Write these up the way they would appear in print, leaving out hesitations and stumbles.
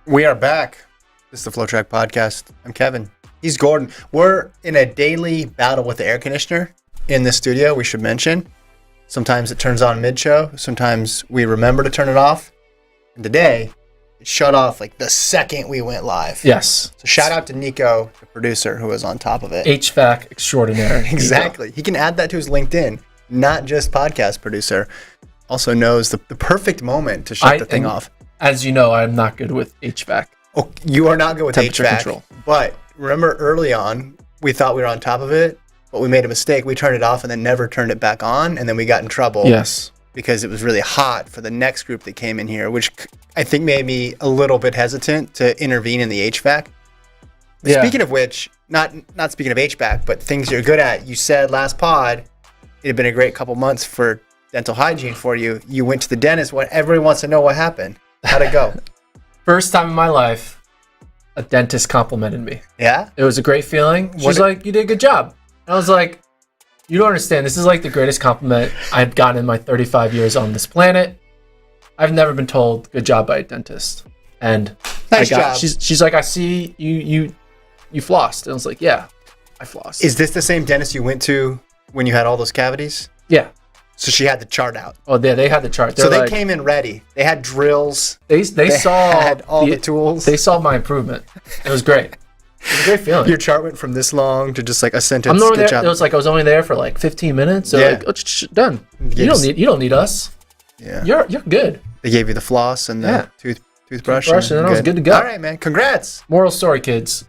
We are back. This is the FloTrack podcast. I'm Kevin. He's Gordon. We're in a daily battle with the air conditioner in the studio, we should mention. Sometimes it turns on mid-show. Sometimes we remember to turn it off. And today, it shut off like the second we went live. Yes. So shout out to Nico, the producer, who was on top of it. HVAC extraordinaire. Exactly. He can add that to his LinkedIn, not just podcast producer. Also knows the perfect moment to shut the thing off. As you know, I'm not good with HVAC. Oh, you are not good with Temperature HVAC. control. But remember early on, we thought we were on top of it, but we made a mistake. We turned it off and then never turned it back on, and then we got in trouble. Yes. Because it was really hot for the next group that came in here, which I think made me a little bit hesitant to intervene in the HVAC. Yeah. Speaking of which, not speaking of HVAC, but things you're good at, you said last pod, it had been a great couple months for dental hygiene for you. You went to the dentist. Everybody wants to know what happened. How'd it go? First time in my life, a dentist complimented me. Yeah? It was a great feeling. She's like, you did a good job. And I was like, you don't understand. This is like the greatest compliment I've gotten in my 35 years on this planet. I've never been told good job by a dentist. And nice job. She's like, I see you flossed. And I was like, yeah, I flossed. Is this the same dentist you went to when you had all those cavities? Yeah. So she had the chart out. Oh, yeah, they had the chart. So they came in ready. They had drills. They saw had all the tools. They saw my improvement. It was great. It was a great feeling. Your chart went from this long to just like a sentence. I'm only there. It was like I was only there for like 15 minutes. So like, done. You don't need us. Yeah. You're good. They gave you the floss and the toothbrush. And then I was good to go. All right, man. Congrats. Moral story, kids.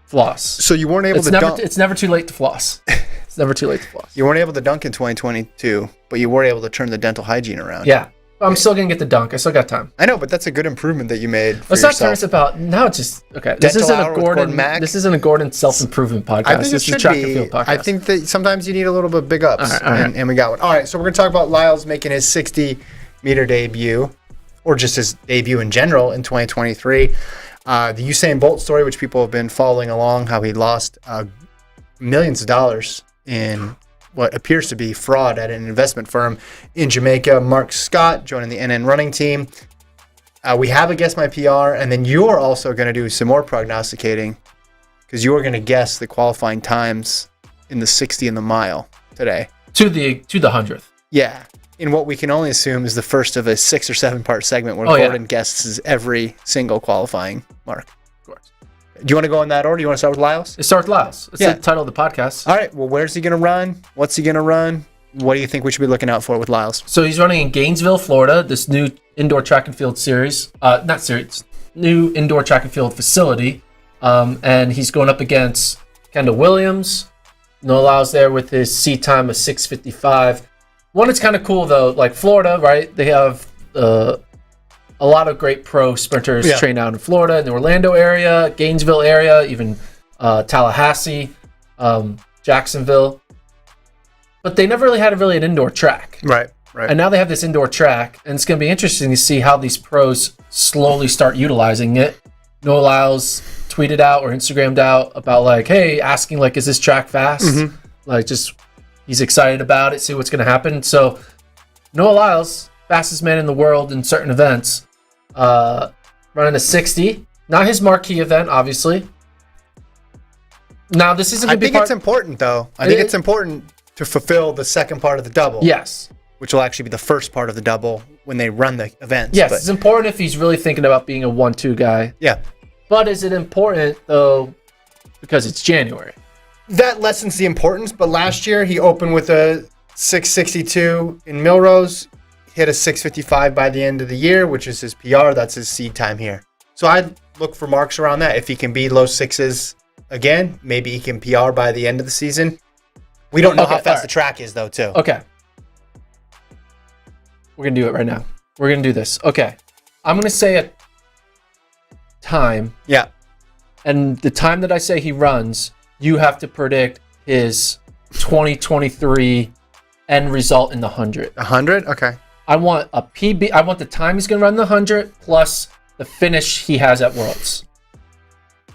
Floss. So you weren't able to dunk. It's never too late to floss. It's never too late to floss. You weren't able to dunk in 2022, but you were able to turn the dental hygiene around. Yeah. I'm still going to get the dunk. I still got time. I know, but that's a good improvement that you made for Let's yourself. not turn this about, now it's just, okay. This isn't a Gordon self-improvement podcast. I think this is a track and field podcast. I think that sometimes you need a little bit of big ups, and we got one. All right, so we're going to talk about Lyles making his 60-meter debut, or just his debut in general in 2023. The Usain Bolt story, which people have been following along, how he lost millions of dollars in what appears to be fraud at an investment firm in Jamaica. Mark Scott joining the NN running team. We have a Guess My PR, and then you're also going to do some more prognosticating because you're going to guess the qualifying times in the 60 and the mile today. To the 100th. Yeah. In what we can only assume is the first of a 6 or 7 part segment where Gordon guesses every single qualifying mark. Of course. Do you want to go in that order? Do you want to start with Lyles? Let's start with Lyles. It's the title of the podcast. All right. Well, where's he going to run? What's he going to run? What do you think we should be looking out for with Lyles? So he's running in Gainesville, Florida, this new indoor track and field new indoor track and field facility. And he's going up against Kendall Williams. No Lyles there with his seat time of 6:55. One, it's kind of cool, though. Like Florida, right? They have a lot of great pro sprinters trained out in Florida, in the Orlando area, Gainesville area, even Tallahassee, Jacksonville. But they never really had an indoor track. Right. And now they have this indoor track, and it's going to be interesting to see how these pros slowly start utilizing it. Noah Lyles tweeted out or Instagrammed out about like, hey, asking like, is this track fast? Mm-hmm. Like just... He's excited about it, see what's going to happen. So, Noah Lyles, fastest man in the world in certain events, running a 60. Not his marquee event, obviously. Now, this isn't going to be it's important, though. I think it's important to fulfill the second part of the double. Yes. Which will actually be the first part of the double when they run the events. Yes, it's important if he's really thinking about being a 1-2 guy. Yeah. But is it important, though, because it's January? That lessens the importance, but last year he opened with a 6:62 in Milrose, hit a 6:55 by the end of the year, which is his PR. That's his seed time here. So I'd look for marks around that. If he can be low sixes again, maybe he can PR by the end of the season. We don't know how fast the track is, though, too. Okay. We're going to do it right now. We're going to do this. Okay. I'm going to say a time. Yeah. And the time that I say he runs, you have to predict his 2023 end result in the 100. 100? Okay. I want a PB. I want the time he's going to run the 100 plus the finish he has at Worlds.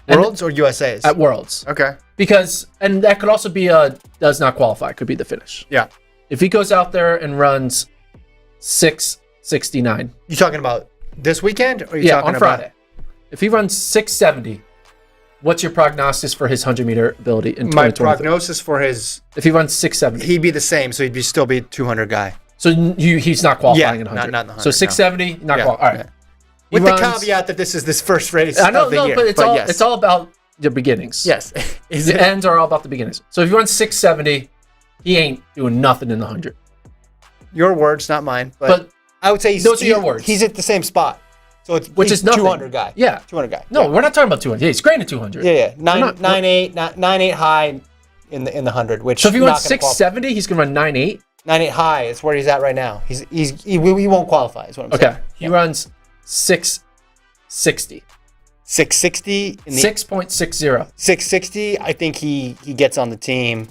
Worlds or USA's? At Worlds. Okay. Because, and that could also be a does not qualify. Could be the finish. Yeah. If he goes out there and runs 6:69. You talking about this weekend? Or on Friday. If he runs 670, what's your prognosis for his 100-meter ability in 2023? My prognosis for his... If he runs 670. He'd be the same, so he'd still be 200 guy. So he's not qualifying in 100. Not in the 100. So 670, not qualifying. All right. Yeah. With the caveat that this is this first race I know, of the year. but it's all about the beginnings. Yes. The ends are all about the beginnings. So if he runs 670, he ain't doing nothing in the 100. Your words, not mine. But I would say those are your words. He's at the same spot. So Which is nothing. 200 guy. Yeah. 200 guy. No, yeah. we're not talking about 200. Yeah, he's great at 200. Yeah. 9.8 high in the 100. Which so if he runs 670, he's gonna run 9.8. 9.8 high is where he's at right now. He won't qualify. Is what I'm saying. Okay. He runs 660. 660 in the 6.60. 660. I think he gets on the team.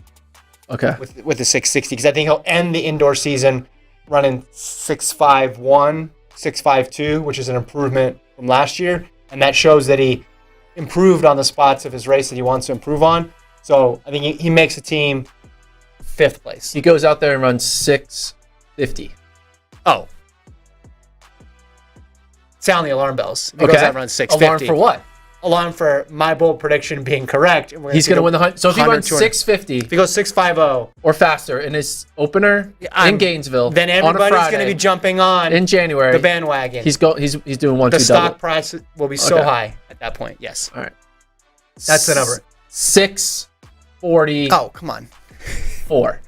Okay. With the 660 because I think he'll end the indoor season running 651, 652, which is an improvement from last year, and that shows that he improved on the spots of his race that he wants to improve on. So I think he makes the team 5th place. He goes out there and runs 650. Oh. Sound the alarm bells. If he goes out and runs 650. Alarm for what? Alarm for my bold prediction being correct. And he's going to win the 100. So if he runs 650. If he goes 650. Or faster in his opener in Gainesville. Then everybody's going to be jumping on. In January. The bandwagon. He's doing 1-2 The stock price will be so high at that point. Yes. All right. That's the number. 640. Oh, come on. 4.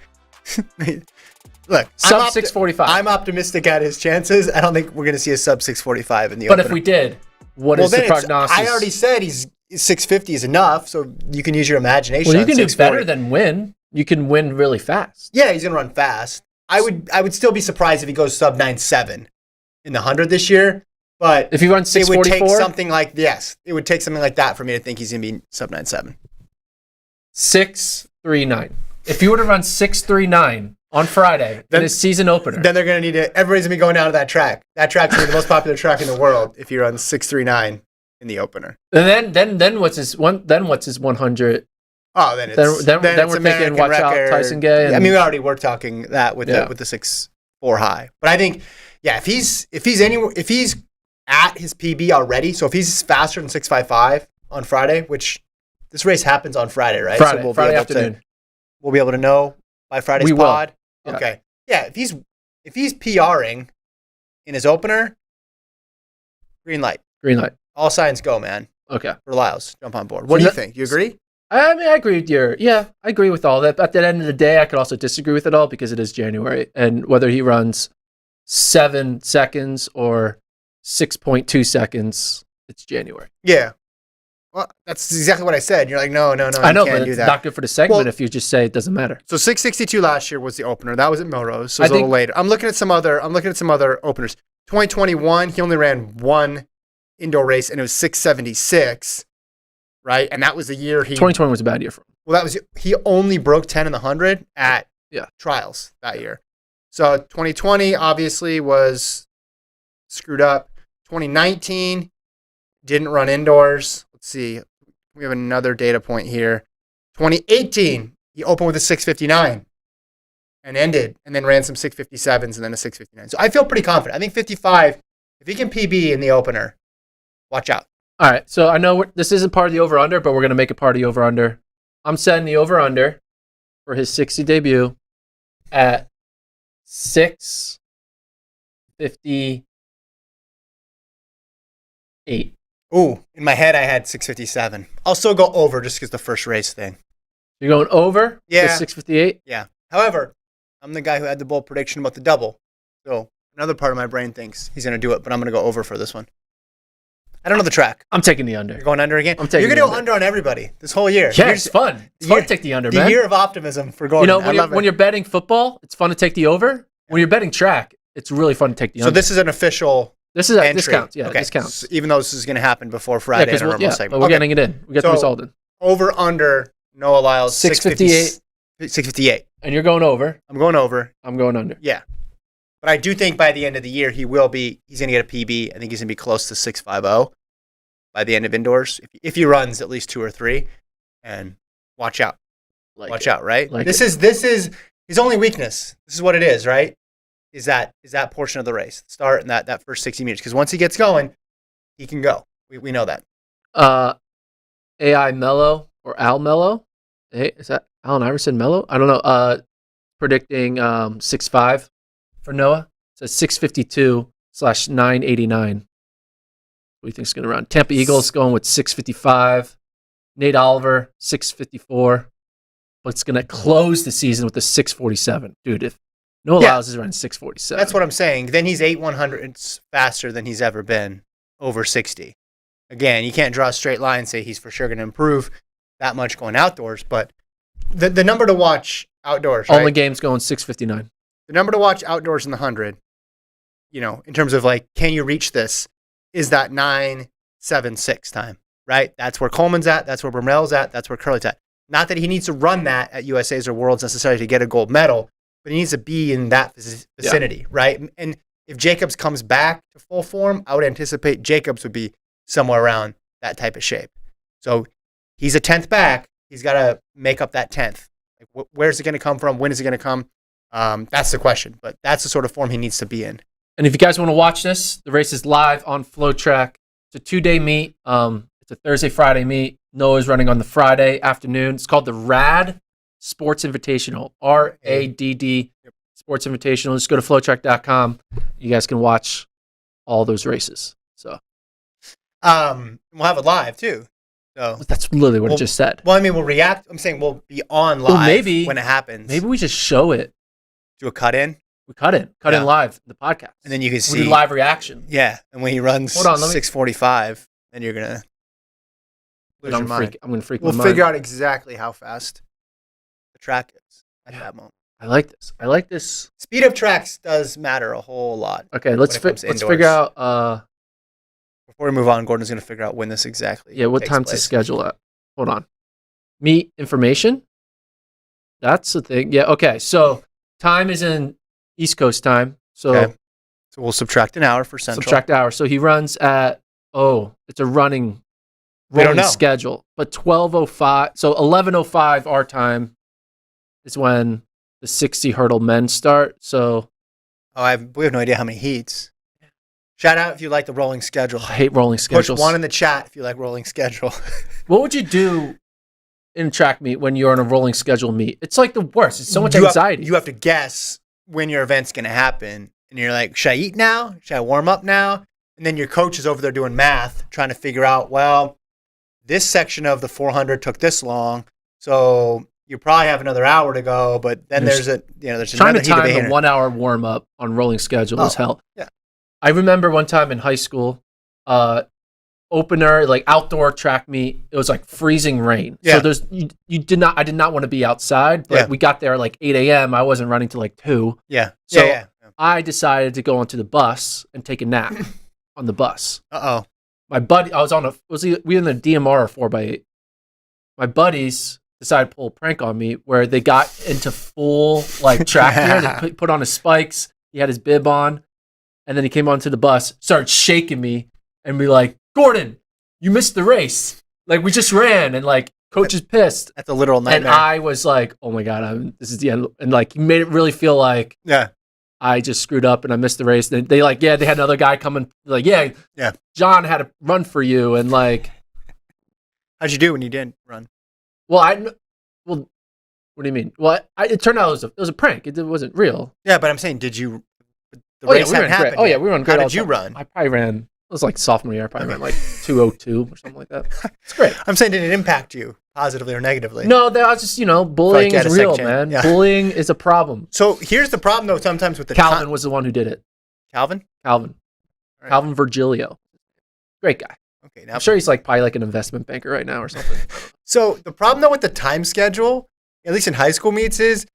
Look, sub 645. I'm optimistic at his chances. I don't think we're going to see a sub 645 in the opener. But if we did, what is the prognosis? I already said 650 is enough, so you can use your imagination. Well, you can do better than win. You can win really fast. Yeah, he's going to run fast. I would still be surprised if he goes sub 9.7 in the 100 this year. But if he runs 644, it would take something like that for me to think he's going to be sub 9.7. 639. If you were to run 639 on Friday in his season opener, then they're going to need it. Everybody's going to be going down to that track. That track's going to be the most popular track in the world if he runs 639 in the opener. And then what's his 100? Oh, then we're thinking watch out Tyson Gay. I mean, we already were talking that with the 6.4 high. But I think if he's at his PB already, so if he's faster than 6.55 on Friday, which this race happens on Friday, right? So Friday afternoon. We'll be able to know by Friday's pod. Yeah. Okay. Yeah, if he's PRing in his opener, green light. Green light. All signs go, man. Okay. For Lyles, jump on board. What do you think? You agree? I mean, I agree with I agree with all that. But at the end of the day, I could also disagree with it all because it is January. And whether he runs 7 seconds or 6.2 seconds, it's January. Yeah. Well, that's exactly what I said. You're like, no, I know, but it's not good for the segment if you just say it doesn't matter. So 662 last year was the opener. That was at Melrose. So it was a little later. I'm looking at some other openers. 2021, he only ran one indoor race, and it was 676, right? And that was the year 2020 was a bad year for him. Well, he only broke 10 in the 100 at trials that year. So 2020 obviously was screwed up. 2019 didn't run indoors. Let's see. We have another data point here. 2018, he opened with a 659 and ended, and then ran some 657s and then a 659. So I feel pretty confident. I think 55, if he can PB in the opener, watch out. All right. So I know this isn't part of the over-under, but we're going to make it part of the over-under. I'm setting the over-under for his 60 debut at 658. Ooh, in my head, I had 657. I'll still go over just because the first race thing. You're going over? Yeah. 658? Yeah. However, I'm the guy who had the bold prediction about the double. So another part of my brain thinks he's going to do it, but I'm going to go over for this one. I don't know the track. I'm taking the under. You're going under again? I'm taking You're going to go under on everybody this whole year. Yeah, it's fun. It's fun to take the under, man. The year of optimism for Gordon. When you're betting football, it's fun to take the over. When you're betting track, it's really fun to take the under. So this is an official entry. This counts. Yeah, okay. This counts. So even though this is going to happen before Friday in a normal segment. But we're getting it in. We got the result in. Over, under, Noah Lyles, 658. 658. And you're going over. I'm going over. I'm going under. Yeah. But I do think by the end of the year, he's going to get a PB. I think he's going to be close to 650 by the end of indoors. If he runs at least 2 or 3. And watch out. Watch out, right? This is his only weakness. This is what it is, right? Is that portion of the race. Start in that first 60 meters. Because once he gets going, he can go. We know that. AI Mello or Al Mello. Hey, is that Allen Iverson Mello? I don't know. Predicting 6'5" for Noah. It says 652/989. What do you think is going to run? Tampa Eagles going with 655. Nate Oliver 654. But it's going to close the season with a 647. Dude, if Noah Lyles is running 647. That's what I'm saying. Then he's 8/100ths faster than he's ever been over 60. Again, you can't draw a straight line and say he's for sure going to improve that much going outdoors, but the number to watch outdoors, right? Only game's going 659. The number to watch outdoors in the 100, in terms of like, can you reach this, is that 9.76 time, right? That's where Coleman's at. That's where Brumell's at. That's where Curley's at. Not that he needs to run that at USA's or Worlds necessarily to get a gold medal, but he needs to be in that vicinity, right? And if Jacobs comes back to full form, I would anticipate Jacobs would be somewhere around that type of shape. So he's a 10th back. He's got to make up that 10th. Like, where's it going to come from? When is it going to come? That's the question. But that's the sort of form he needs to be in. And if you guys want to watch this, the race is live on FloTrack. It's a 2-day meet. It's a Thursday, Friday meet. Noah's running on the Friday afternoon. It's called the RAD Sports Invitational. RADD Sports Invitational. Just go to FloTrack.com. You guys can watch all those races. So we'll have it live too. So that's literally what it just said. Well, I mean, we'll react. I'm saying we'll be on live when it happens. Maybe we just show it. Do a cut in. We cut in live the podcast, and then you can see do live reaction. Yeah, and when he runs 6:45, then you're gonna lose your mind. I'm gonna freak. We'll figure out exactly how fast the track is at that moment. I like this. Speed of tracks does matter a whole lot. Okay, let's figure out. Before we move on, Gordon's going to figure out when this exactly. Yeah, what time to schedule at? Hold on. Meet information. That's the thing. Yeah. Okay. So time is in East Coast time. So we'll subtract an hour for Central. Subtract an hour. So he runs at it's a rolling schedule, but 12:05. So 11:05 our time is when the 60 hurdle men start. So we have no idea how many heats. Shout out if you like the rolling schedule. I hate rolling schedules. Push one in the chat if you like rolling schedule. What would you do in track meet when you're on a rolling schedule meet? It's like the worst. It's so much anxiety. You have to guess when your event's going to happen. And you're like, should I eat now? Should I warm up now? And then your coach is over there doing math, trying to figure out, well, this section of the 400 took this long. So you probably have another hour to go. But then there's trying to time a 1 hour warm up on rolling schedule is hell. Yeah. I remember one time in high school, opener, like outdoor track meet, it was like freezing rain. Yeah. So I did not want to be outside, but we got there at like 8 a.m. I wasn't running till like 2. Yeah. So I decided to go onto the bus and take a nap on the bus. Uh-oh. My buddy, we were in the DMR or 4x8. My buddies decided to pull a prank on me where they got into full like track gear. They put on his spikes. He had his bib on. And then he came onto the bus, started shaking me, and be like, Gordon, you missed the race. Like, we just ran, and like, coach is pissed. That's a literal nightmare. And I was like, oh my God, this is the end. And like, he made it really feel like I just screwed up and I missed the race. And they had another guy coming, like, John had to run for you. And like, how'd you do when you didn't run? Well, what do you mean? Well, it turned out it was a prank. It wasn't real. Yeah, but I'm saying, did you? The race hadn't happened. Oh yeah, we ran great. How did you run? I probably ran. It was like sophomore year. I probably ran like 2:02 or something like that. It's great. I'm saying, did it impact you positively or negatively? No, I was just bullying is real, man. Yeah. Bullying is a problem. So here's the problem though. Sometimes with the Calvin was the one who did it. Calvin. Right. Calvin Virgilio, great guy. Okay, now I'm sure he's probably like an investment banker right now or something. So the problem though with the time schedule, at least in high school meets, is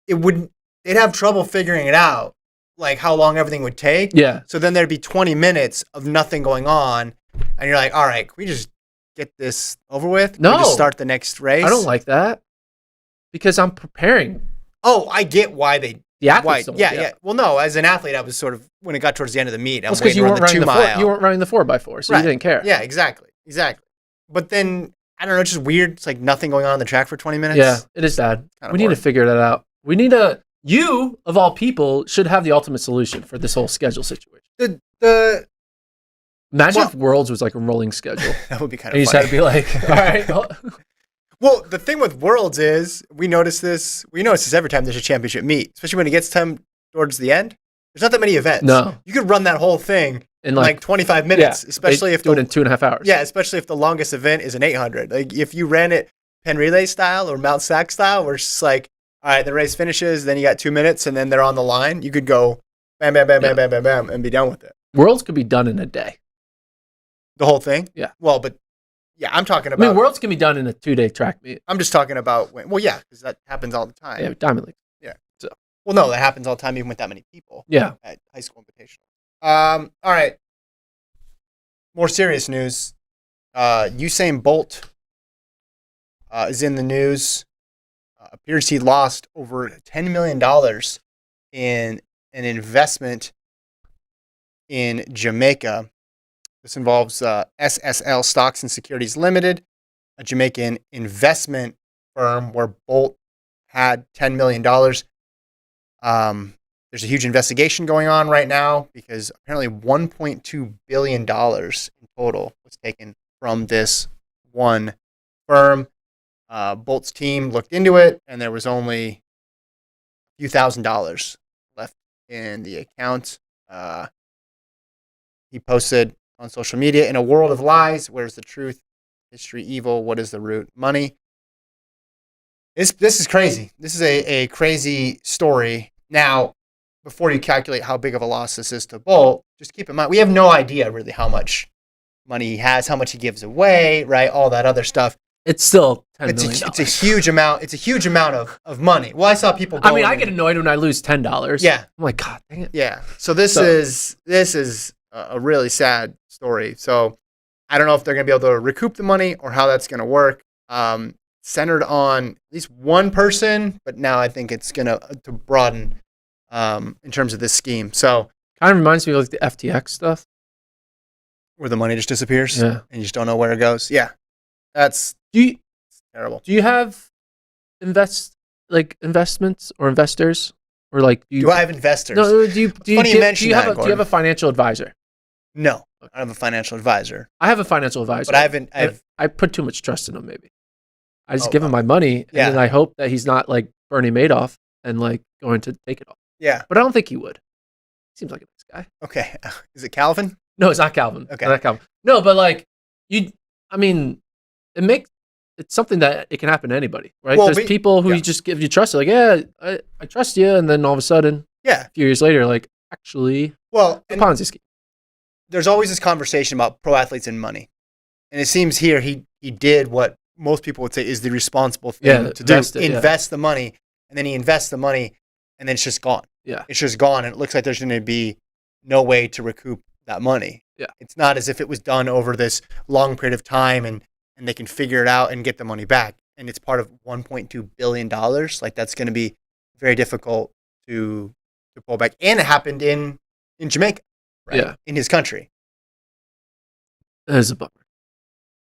they'd have trouble figuring it out. Like how long everything would take. Yeah. So then there'd be 20 minutes of nothing going on. And you're like, all right, can we just get this over with? Can we just start the next race? I don't like that. Because I'm preparing. Oh, I get why the athletes don't. Yeah. Well, no, as an athlete, I was sort of, when it got towards the end of the meet, I'm waiting you to run the 2 mile. You weren't running the 4x4, so you didn't care. Yeah, exactly. But then, I don't know, it's just weird. It's like nothing going on the track for 20 minutes. Yeah, it is bad. We need to figure that out. We need to... You, of all people, should have the ultimate solution for this whole schedule situation. The Imagine if Worlds was like a rolling schedule. That would be kind And of you funny. just had to be like, all right. Well, the thing with Worlds is we notice this every time there's a championship meet, especially when it gets time towards the end. There's not that many events. No. You could run that whole thing in like 25 minutes, yeah, especially if do it in 2.5 hours. Yeah, especially if the longest event is an 800. Like if you ran it Penn Relay style or Mount Sac style, where it's just like, all right, the race finishes, then you got 2 minutes, and then they're on the line. You could go bam, bam, bam, bam, bam, bam, bam, and be done with it. Worlds could be done in a day. The whole thing? Yeah. Well, but yeah, I'm talking about. I mean, Worlds can be done in a 2-day track meet. I'm just talking about because that happens all the time. Yeah, Diamond League. Yeah. So. Well, no, that happens all the time, even with that many people. Yeah. At high school invitational. All right. More serious news. Usain Bolt is in the news. Appears he lost over $10 million in an investment in Jamaica. This involves SSL Stocks and Securities Limited, a Jamaican investment firm where Bolt had $10 million. There's a huge investigation going on right now because apparently $1.2 billion in total was taken from this one firm. Bolt's team looked into it, and there was only a few $1,000s left in the account. He posted on social media, "In a world of lies, where's the truth? History evil, what is the root? Money." This is crazy. This is a crazy story. Now, before you calculate how big of a loss this is to Bolt, just keep in mind, we have no idea really how much money he has, how much he gives away, right? All that other stuff. It's still $10 million. It's a huge amount. It's a huge amount of money. Well, I saw people go. I mean, I get annoyed when I lose $10. Yeah. I'm like, God dang it. Yeah. So this is a really sad story. So I don't know if they're going to be able to recoup the money or how that's going to work. Centered on at least one person, but now I think it's going to broaden in terms of this scheme. So kind of reminds me of like the FTX stuff. Where the money just disappears and you just don't know where it goes. Yeah. That's terrible. Do you have investments or investors? Or like do I have investors? No, do you have a financial advisor? No, I don't have a financial advisor. I have a financial advisor. But I put too much trust in him, maybe. I just give him my money, and then I hope that he's not like Bernie Madoff and like going to take it all. Yeah. But I don't think he would. Seems like a nice guy. Okay. Is it Calvin? No, it's not Calvin. Okay. Not Calvin. No, but like it's something that it can happen to anybody, right? Well, there's people who you just give you trust. Like, I trust you, and then all of a sudden, a few years later, like, actually, the Ponzi scheme. There's always this conversation about pro athletes and money, and it seems here he did what most people would say is the responsible thing to invest the money, and then he invests the money, and then it's just gone. Yeah, it's just gone, and it looks like there's going to be no way to recoup that money. Yeah, it's not as if it was done over this long period of time, and they can figure it out and get the money back. And it's part of $1.2 billion. Like, that's going to be very difficult to pull back. And it happened in Jamaica, right? Yeah. In his country. That is a bummer.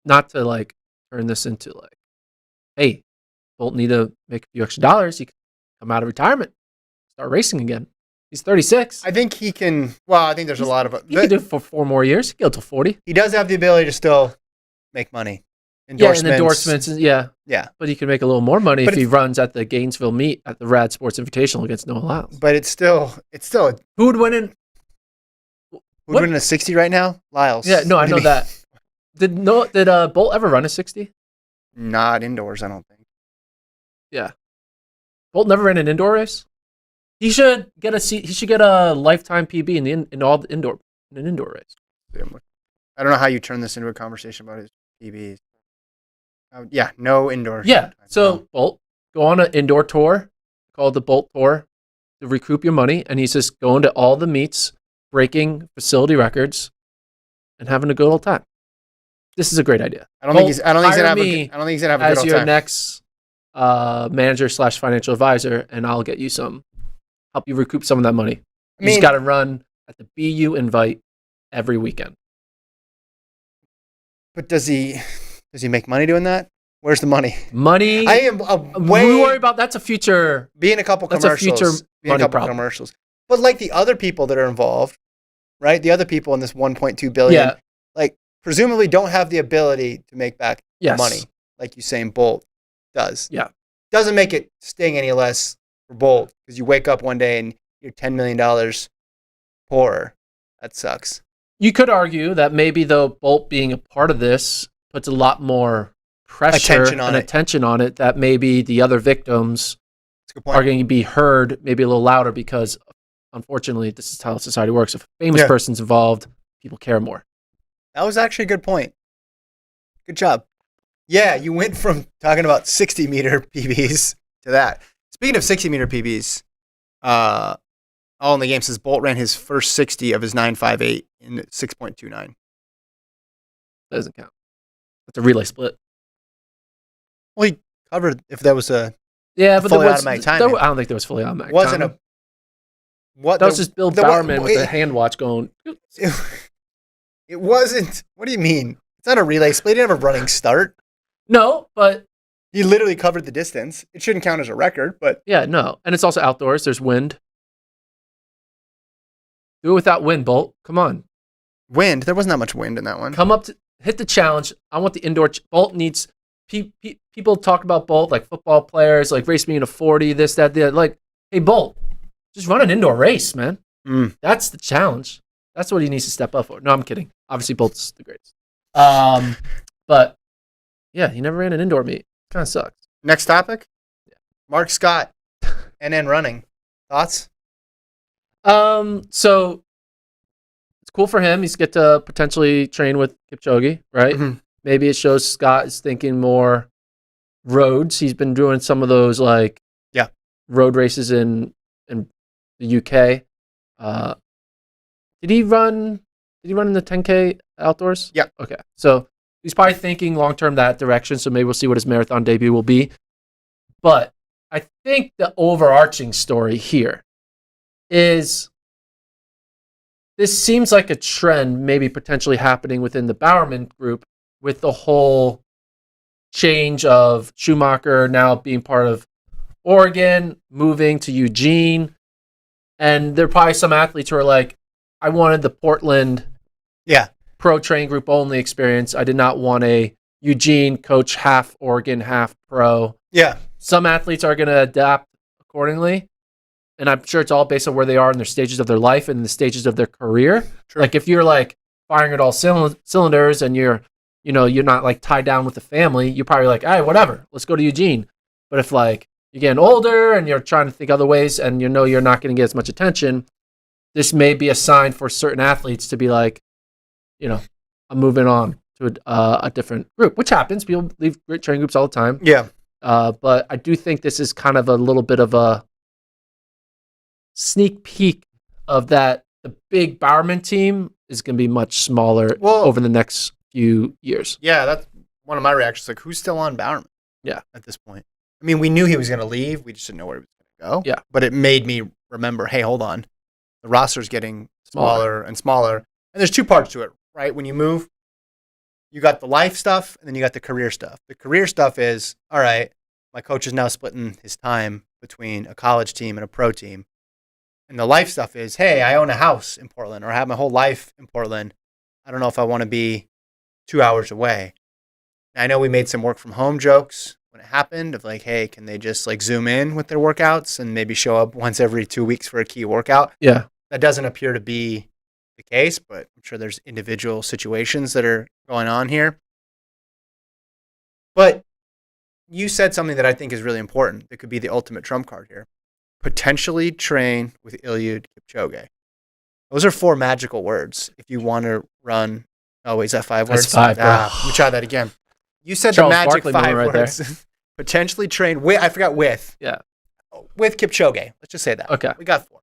Not to like turn this into like, hey, Bolt need to make a few extra dollars. He can come out of retirement, start racing again. He's 36. I think he can. Well, I think there's a lot of. He can do it for 4 more years. He can go till 40. He does have the ability to still make money. Endorsements. Yeah. But he can make a little more money if he runs at the Gainesville meet at the Rad Sports Invitational against Noah Lyles. But it's still. Who would win in? Who would win in a 60 right now? Lyles. Yeah, no, I know that. Did Bolt ever run a 60? Not indoors, I don't think. Yeah. Bolt never ran an indoor race. He should get a lifetime PB in an indoor race. I don't know how you turn this into a conversation about his PBs. No indoor. Yeah. So Bolt, go on an indoor tour called the Bolt Tour to recoup your money, and he's just going to all the meets, breaking facility records, and having a good old time. This is a great idea. I don't think he's gonna have a good old time. As your next manager / financial advisor, and I'll get you help you recoup some of that money. You just got to run at the BU Invite every weekend. But does he make money doing that? Where's the money? Money. I am we worry about that's a future. Be in a couple commercials. But like the other people that are involved, right? The other people in this $1.2 billion. Yeah. like presumably don't have the ability to make back Yes. money like Usain Bolt does. Yeah. Doesn't make it sting any less for Bolt because you wake up one day and you're $10 million poorer. That sucks. You could argue that maybe though Bolt being a part of this puts a lot more pressure and attention on it, that maybe the other victims are going to be heard maybe a little louder because unfortunately this is how society works. If a famous person's involved, people care more. That was actually a good point. Good job. Yeah, you went from talking about 60-meter PBs to that. Speaking of 60-meter PBs, all in the game says Bolt ran his first 60 of his 9.58 in 6.29. Doesn't count. That's a relay split. Well, he covered if that was a but fully automatic time. I don't think there was fully automatic. Wasn't timing. What? That was just Bill Bowerman with the hand watch going. It wasn't. What do you mean? It's not a relay split. He didn't have a running start. No, but he literally covered the distance. It shouldn't count as a record, but yeah, no, and it's also outdoors. There's wind. Do it without wind, Bolt. Come on. Wind? There wasn't that much wind in that one. Come up to hit the challenge. I want the indoor. Bolt needs. People talk about Bolt like football players, like race me in a 40, this, that, the. Like, hey, Bolt, just run an indoor race, man. That's the challenge. That's what he needs to step up for. No, I'm kidding. Obviously, Bolt's the greatest. But yeah, he never ran an indoor meet. Kind of sucks. Next topic. Yeah. Mark Scott, NN running. Thoughts? So it's cool for him. He's get to potentially train with Kipchoge, right? Mm-hmm. Maybe it shows Scott is thinking more roads. He's been doing some of those road races in the UK. Did he run in the 10K outdoors? Yeah. Okay. So he's probably thinking long term that direction. So maybe we'll see what his marathon debut will be. But I think the overarching story here is this seems like a trend maybe potentially happening within the Bowerman group with the whole change of Schumacher now being part of Oregon, moving to Eugene. And there are probably some athletes who are like, I wanted the Portland pro train group only experience. I did not want a Eugene coach, half Oregon, half pro. Yeah. Some athletes are going to adapt accordingly. And I'm sure it's all based on where they are in their stages of their life and the stages of their career. True. Like if you're like firing at all cylinders and you're not like tied down with the family, you're probably like, hey, whatever, let's go to Eugene. But if like you're getting older and you're trying to think other ways and you know you're not going to get as much attention, this may be a sign for certain athletes to be like, I'm moving on to a different group, which happens. People leave great training groups all the time. Yeah. But I do think this is kind of a little bit of a sneak peek of that. The big Bowerman team is going to be much smaller over the next few years. Yeah, that's one of my reactions. Like, who's still on Bowerman? Yeah. At this point. I mean, we knew he was going to leave. We just didn't know where he was going to go. Yeah. But it made me remember, hey, hold on. The roster's getting smaller and smaller. And there's two parts to it, right? When you move, you got the life stuff and then you got the career stuff. The career stuff is, all right, my coach is now splitting his time between a college team and a pro team. And the life stuff is, hey, I own a house in Portland or I have my whole life in Portland. I don't know if I want to be 2 hours away. And I know we made some work from home jokes when it happened of like, hey, can they just like zoom in with their workouts and maybe show up once every 2 weeks for a key workout? Yeah. That doesn't appear to be the case, but I'm sure there's individual situations that are going on here. But you said something that I think is really important that could be the ultimate trump card here. Potentially train with Eliud Kipchoge. Those are 4 magical words if you want to run. Oh, wait, is that 5 words? That's 5, bro. Let me try that again. You said Charles the magic Barkley 5 right words. Potentially train with, I forgot with. Yeah. With Kipchoge. Let's just say that. Okay. We got 4.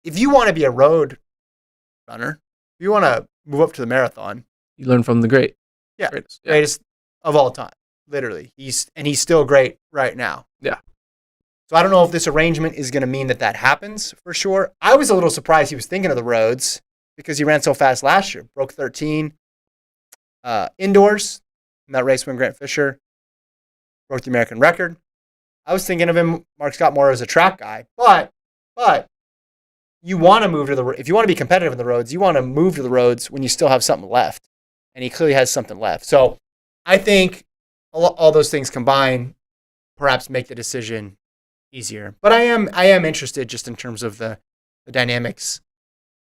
If you want to be a road runner, if you want to move up to the marathon. You learn from the great. Yeah. Greatest of all time. Literally. He's still great right now. Yeah. So I don't know if this arrangement is going to mean that happens for sure. I was a little surprised he was thinking of the roads because he ran so fast last year. Broke 13 indoors in that race when Grant Fisher broke the American record. I was thinking of him, Mark Scott, more as a track guy. But you want to move to if you want to be competitive in the roads, you want to move to the roads when you still have something left. And he clearly has something left. So I think all those things combined perhaps make the decision easier. But I am interested just in terms of the dynamics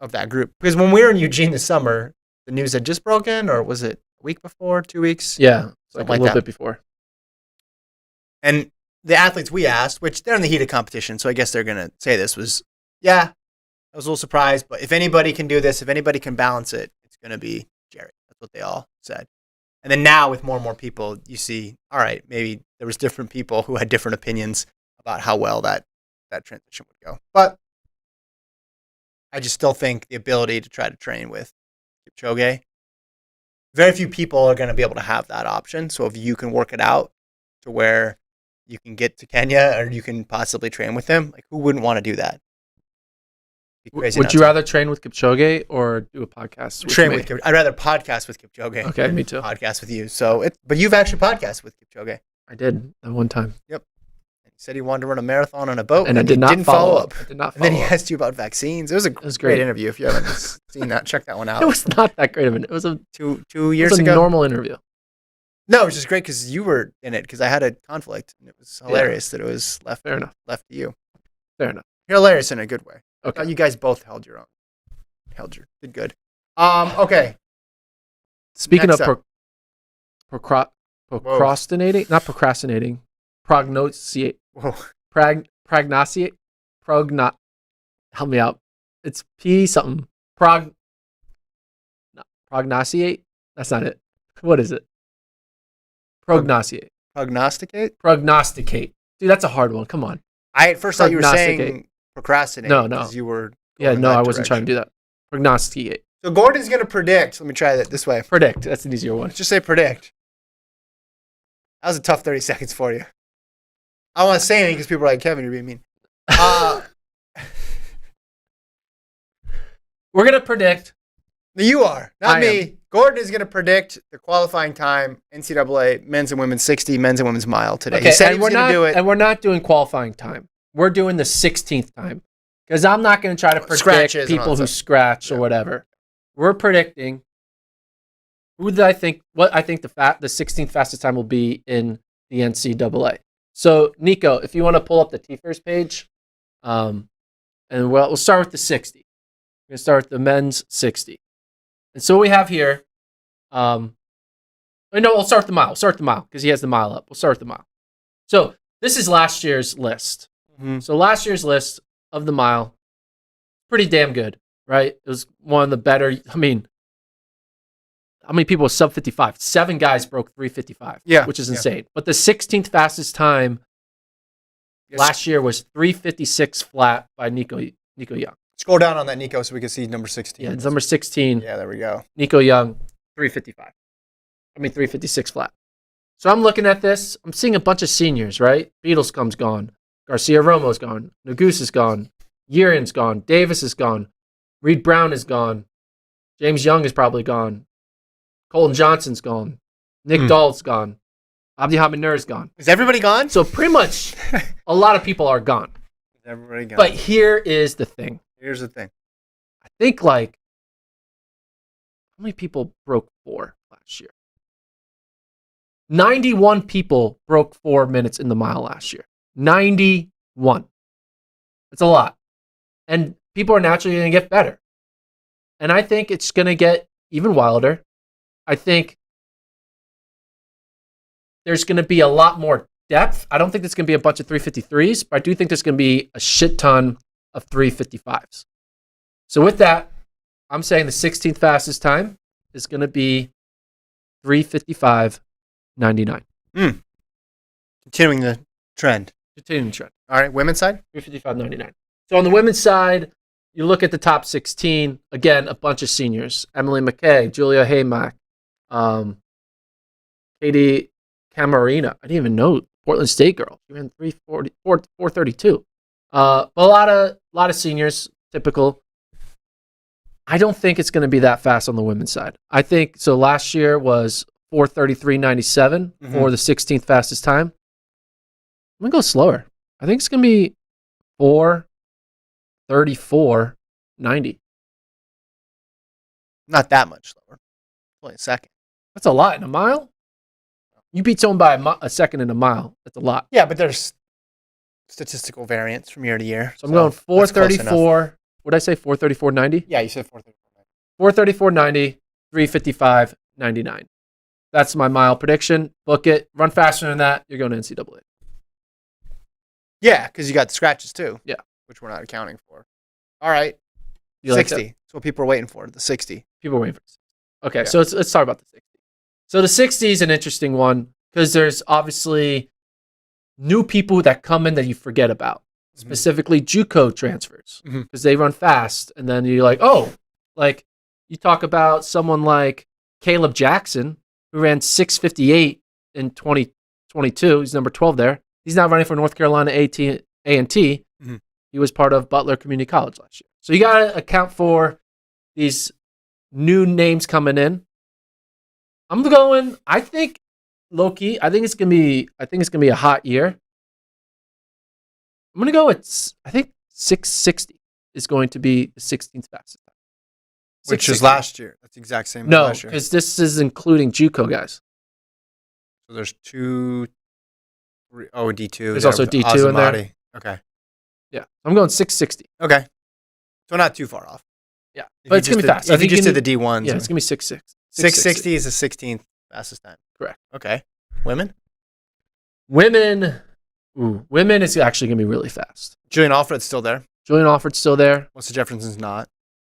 of that group. Because when we were in Eugene this summer, the news had just broken, or was it a week before, 2 weeks? Yeah, like a little that. bit before. And the athletes we asked, which they're in the heat of competition, so I guess they're going to say this was, yeah, I was a little surprised, but if anybody can do this, if anybody can balance it, it's going to be Jerry. That's what they all said. And then now with more and more people, you see, all right, maybe there was different people who had different opinions about how well that transition would go. But I just still think the ability to try to train with Kipchoge, very few people are going to be able to have that option. So if you can work it out to where you can get to Kenya or you can possibly train with him, like who wouldn't want to do that? Would you rather train with Kipchoge or do a podcast with train me? with Kipchoge? I'd rather podcast with Kipchoge. Okay, me too. Podcast with you. So, but you've actually podcasted with Kipchoge. I did that one time. Yep. He said he wanted to run a marathon on a boat, and I didn't follow up. I did not. And then he asked you about vaccines. It was a great interview. If you haven't seen that, check that one out. It was not that great of an. It was a 2 years ago. It was a normal interview. No, it was just great because you were in it because I had a conflict, and it was hilarious that it was left to you. Fair enough. You're hilarious in a good way. Okay. You guys both did good. Okay. Speaking of procrastinating, not procrastinating, prognosticate. Whoa. Prognosticate. Help me out. It's P something. Prognosticate? That's not it. What is it? Prognosticate. Prognosticate. Dude, that's a hard one. Come on. I at first thought you were saying procrastinate. No. Because you were. Yeah, no, I wasn't trying to do that. Prognosticate. So Gordon's going to predict. Let me try that this way. Predict. That's an easier one. Just say predict. That was a tough 30 seconds for you. I don't want to say anything because people are like, Kevin, you're being mean. We're going to predict. You are, not me. Gordon is going to predict the qualifying time, NCAA men's and women's 60, men's and women's mile today. Okay, he said he was going to do it. And we're not doing qualifying time. We're doing the 16th time. Because I'm not going to try to predict people who scratch or whatever. We're predicting what I think the 16th fastest time will be in the NCAA. So, Nico, if you want to pull up the TFIRS page, and we'll start with the 60. We're going to start with the men's 60. And so what we have here, we'll start with the mile. We'll start with the mile because he has the mile up. We'll start with the mile. So this is last year's list. Mm-hmm. So last year's list of the mile, pretty damn good, right? It was one of the better. I mean, how many people sub 55? 7 guys broke 3:55, which is insane. But the 16th fastest time last year was 3:56 flat by Nico Young. Scroll down on that, Nico, so we can see number 16. Yeah, it's number 16. Yeah, there we go. Nico Young, 3:56 flat. So I'm looking at this. I'm seeing a bunch of seniors, right? Beadlescombe's gone. Garcia Romo's gone. Nagus is gone. Urian's gone. Davis is gone. Reed Brown is gone. James Young is probably gone. Colton Johnson's gone. Nick Dahl's gone. Abdi Haminur's gone. Is everybody gone? So pretty much a lot of people are gone. Is everybody gone? But here is the thing. Here's the thing. I think how many people broke 4 last year? 91 people broke 4 minutes in the mile last year. 91. That's a lot. And people are naturally going to get better. And I think it's going to get even wilder. I think there's going to be a lot more depth. I don't think there's going to be a bunch of 353s, but I do think there's going to be a shit ton of 355s. So with that, I'm saying the 16th fastest time is going to be 3:55.99. Continuing the trend. All right, women's side? 3:55.99. So on the women's side, you look at the top 16, again, a bunch of seniors. Emily McKay, Julia Haymack, Katie Camarina. I didn't even know, Portland State girl. She ran 4:32. But a lot of seniors, typical. I don't think it's going to be that fast on the women's side. I think, so last year was 4:33.97 for the 16th fastest time. I'm going to go slower. I think it's going to be 4:34 90. Not that much slower. Only a second. That's a lot in a mile. You beat someone by a second in a mile. That's a lot. Yeah, but there's statistical variance from year to year. So I'm going 434. What did I say? 434.90? Yeah, you said 434. 434.90, 355.99. That's my mile prediction. Book it. Run faster than that. You're going to NCAA. Yeah, because you got the scratches too. Yeah. Which we're not accounting for. All right. You like 60. That's what people are waiting for. The 60. People are waiting for it. Okay, so let's talk about the 60. So the 60 is an interesting one because there's obviously new people that come in that you forget about, specifically JUCO transfers, because they run fast. And then you're like, oh, like you talk about someone like Caleb Jackson, who ran 6:58 in 2022. He's number 12 there. He's now running for North Carolina A&T. He was part of Butler Community College last year. So you got to account for these new names coming in. I'm going, I think, low-key, I think it's gonna be a hot year. I'm gonna go with, I think 660 is going to be the 16th fastest time. Which is last year. That's the exact same as No, last year. because this is including JUCO guys. So there's 2, 3, D2. There's also D2 in there. Okay. Yeah, I'm going 660. Okay. So not too far off. Yeah, but it's gonna be fast. If you just did the D1s. Yeah, it's gonna be 660. 660 is the 16th fastest time. Correct. Okay. Women is actually gonna be really fast. Julian Alfred's still there. Julian Alfred's still there. Melissa Jefferson's not.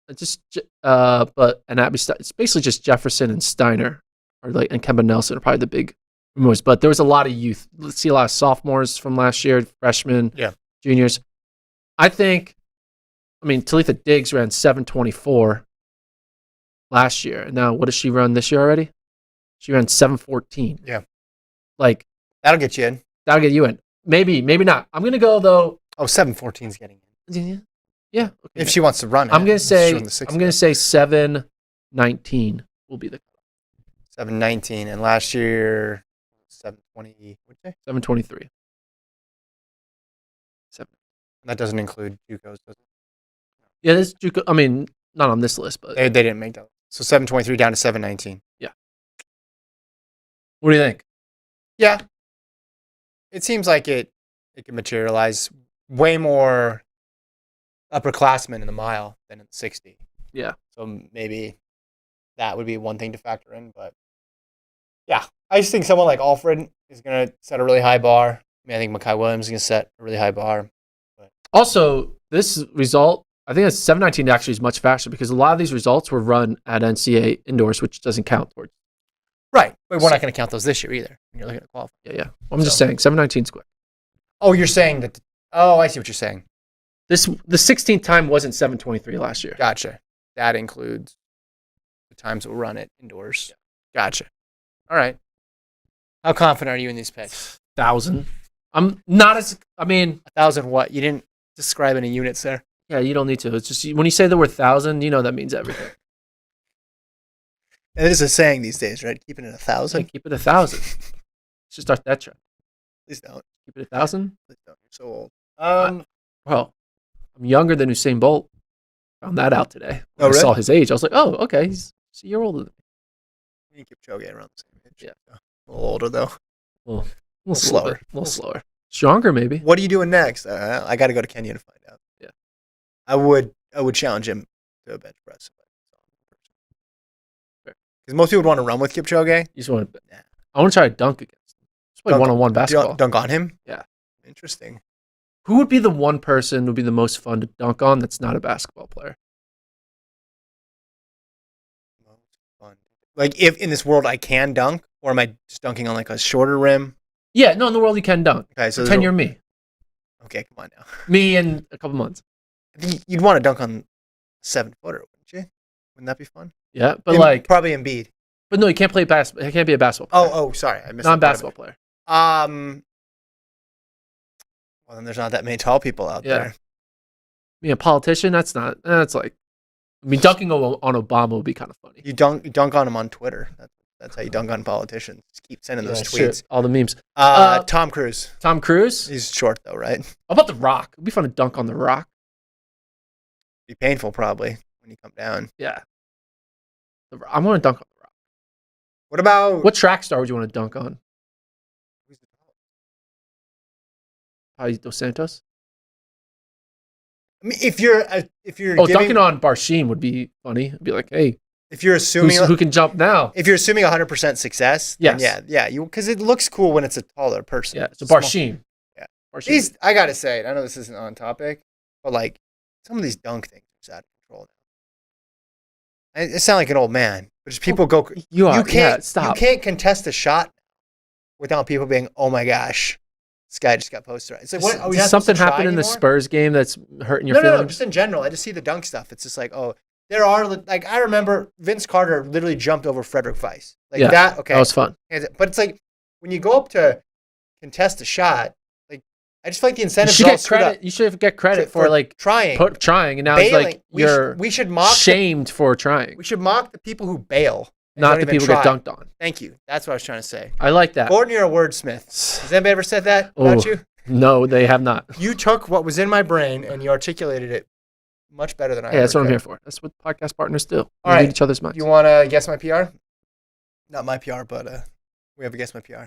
It's it's basically just Jefferson and Steiner, and Kemba Nelson are probably the big rumors. But there was a lot of youth. Let's see a lot of sophomores from last year, freshmen, juniors. Talitha Diggs ran 7:24 last year. And now what does she run this year already? She ran 7:14. Yeah. Like that'll get you in. That'll get you in. Maybe not. I'm gonna go though. Oh, 7:14's getting in. Yeah. Okay. If she wants to run it. I'm gonna say 7:19 will be the 7:19, and last year 7:20. What'd you say? 7:23. 7. That doesn't include JUCOs, does it? Yeah, this JUCO. I mean, not on this list, but they didn't make that. So 7:23 down to 7:19. Yeah. What do you think? Yeah. It seems like it can materialize. Way more upperclassmen in the mile than in the 60. Yeah. So maybe that would be one thing to factor in. But yeah, I just think someone like Alfred is going to set a really high bar. I think Makai Williams is going to set a really high bar. But also, this result, I think 7:19 actually is much faster because a lot of these results were run at NCAA indoors, which doesn't count towards. Right. But we're not going to count those this year either when you're looking at qualifying. Yeah. I'm just saying 7:19 is quick. Oh, you're saying that. Oh, I see what you're saying. The 16th time wasn't 7:23 last year. Gotcha. That includes the times we'll run it indoors. Yeah. Gotcha. All right. How confident are you in these picks? 1,000. I'm not as. 1,000 what? You didn't describe any units there. Yeah, you don't need to. It's just when you say the word 1,000, that means everything. And it is a saying these days, right? Keeping it 1,000. Yeah, keep it 1,000. Should start that trend. Please don't. Keep it 1,000. Please don't. You're so old. Well, I'm younger than Usain Bolt. Found that out today. Oh, really? I saw his age. I was like, oh, okay, he's a year older than me. Me and Kipchoge around the same age. Yeah. A little older though. A little slower. A little slower. Stronger, maybe. What are you doing next? I got to go to Kenya to find out. Yeah. I would challenge him to a bench press. Because most people would want to run with Kipchoge. You just want to. Yeah. I want to try to dunk against him. Just play one-on-one basketball. Dunk on him? Yeah. Interesting. Who would be the one person who would be the most fun to dunk on that's not a basketball player? Most fun. Like, if in this world I can dunk, or am I just dunking on like a shorter rim? Yeah, no, in the world you can dunk. Okay, so pretend you're me. Okay, come on now. Me in a couple months. I think you'd want to dunk on a 7-footer, wouldn't you? Wouldn't that be fun? Yeah, but probably Embiid. But no, you can't play basketball. He can't be a basketball player. Oh, sorry, I missed. Non-basketball player. Well, then there's not that many tall people out there. A politician? That's not. That's like. Dunking on Obama would be kind of funny. You dunk on him on Twitter. That's how you dunk on politicians. Just keep sending those tweets. Sure. All the memes. Tom Cruise. Tom Cruise? He's short though, right? How about The Rock? It'd be fun to dunk on The Rock. Be painful probably when you come down. Yeah. I'm going to dunk on the Rock. What about What track star would you want to dunk on? Javi Dos Santos? I mean, if you're dunking on Barshim would be funny. It'd be like, hey, if you're assuming who can jump now? If you're assuming 100% success, yes. then yeah, because it looks cool when it's a taller person. Yeah, so Barshim. Yeah. Barshim. I gotta say, I know this isn't on topic, but like some of these dunk things are out of control now. It sounds like an old man, but just people go. Stop. You can't contest a shot without people being, oh my gosh, this guy just got posted. It's like, what? Are we Did something happen in the Spurs game that's hurting your feelings? No, just in general. I just see the dunk stuff. It's just like, oh, there are, like, I remember Vince Carter literally jumped over Frederick Weiss. Like that, okay. That was fun. But it's like, when you go up to contest a shot, like, I just feel like the incentives you should get credit. You should get credit for like trying, and now it's like we should mock shamed for trying. We should mock the people who bail, not the people get dunked on. Thank you. That's what I was trying to say. I like that. Gordon, you're a wordsmith. Has anybody ever said that about you? No, they have not. You took what was in my brain and you articulated it much better than I. Yeah, that's what I'm here for. That's what podcast partners do. All right, read each other's minds. You want to guess my PR? Not my PR, but we have a guess my PR.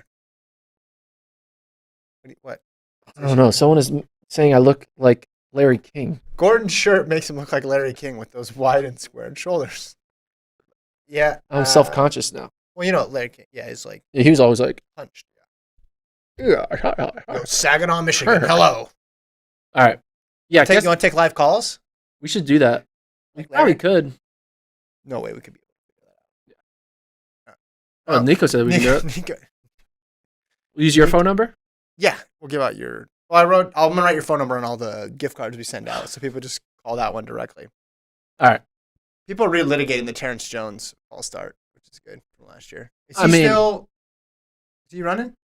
What? I don't know. Someone is saying I look like Larry King. Gordon's shirt makes him look like Larry King with those wide and squared shoulders. Yeah. I'm self-conscious now. Well, you know, Larry King. Yeah, he's like. Yeah, he was always like punched. Yeah. Yo, Saginaw, Michigan. Hello. All right. Yeah. You want to take live calls? We should do that. We probably could. No way we could be able to do that. Yeah. Oh, Nico said we can do it. Nico. We'll use your phone number? Yeah. We'll give out your... Well, I'm going to write your phone number on all the gift cards we send out, so people just call that one directly. All right. People are relitigating the Terrence Jones all-start, which is good from last year. Is he running?